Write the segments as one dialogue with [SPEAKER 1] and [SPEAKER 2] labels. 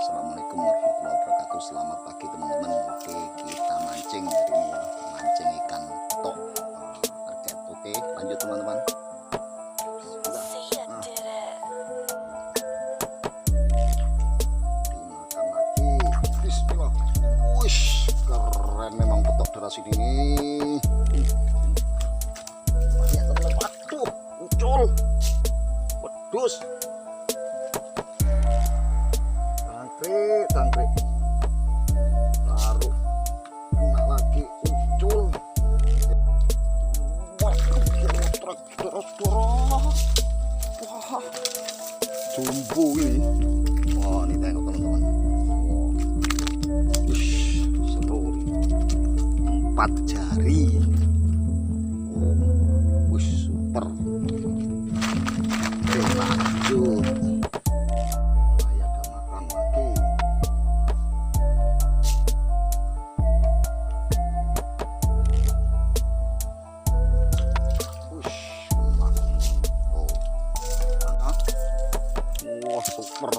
[SPEAKER 1] Assalamualaikum warahmatullahi wabarakatuh. Selamat pagi teman-teman. Oke, kita mancing hari ini ya. Mancing ikan tok. Target. Oke, lanjut teman-teman. Dimakan lagi. Bismillah. Wush, keren memang petok deras ini. Banyak teman-teman. Waduh, muncul. Wedus. Tangkrik baru kena lagi muncul. Waduh, wah, jumbo ini. Wah, ini tengok teman-teman. Seru, 4 jari. Super. Oke, lanjut. Super.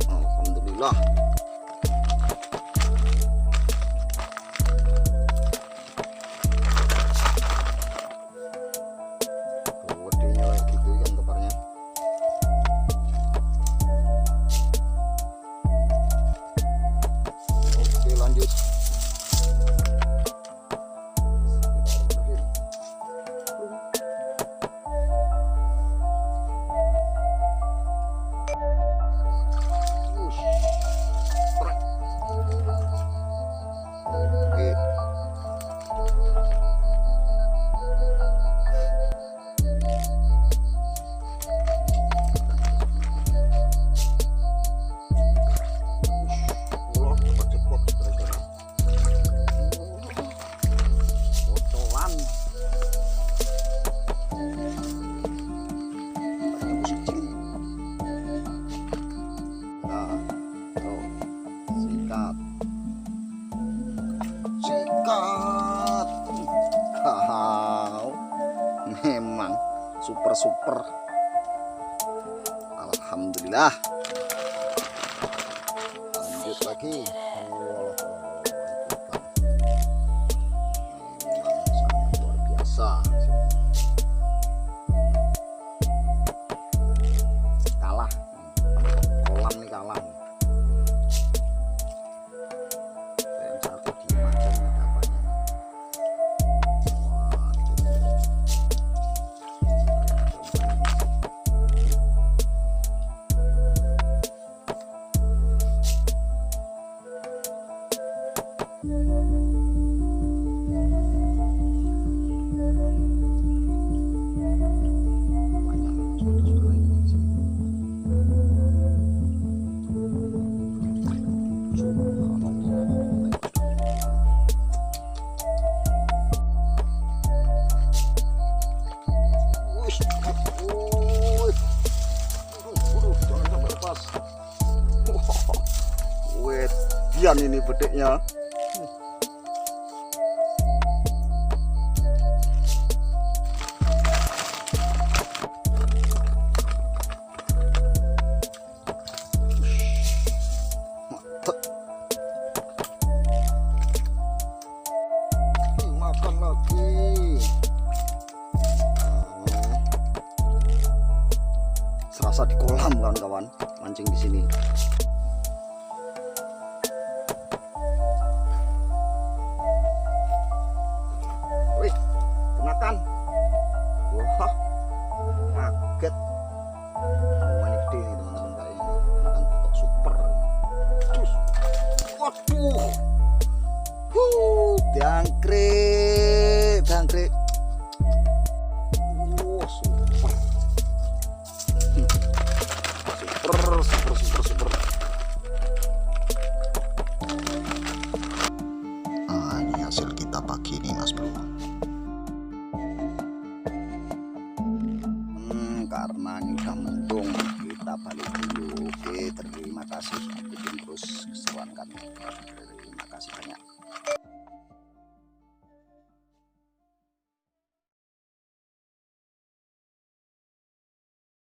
[SPEAKER 1] Alhamdulillah. Gedenya kayak gitu kan keparnya. Oke, lanjut. Sikat. Memang super. Alhamdulillah. Lanjut lagi. Memang sangat luar biasa. Kalah. Kolam nih kalah. Wedian ini bedeknya. Makan lagi. Serasa di kolam kawan-kawan, mancing di sini. Wih, kenakan. Wah, kaget. Ini gede nih teman-teman, kayak ini. Kenakan petok super. Cus. Waduh. Jangkrik. Wah, super. Super. Nah, ini hasil kita pagi ini mas bro. Karena ini udah mendung, kita balik dulu. Oke, terima kasih. Ikutin terus keseruan kami. Terima kasih banyak.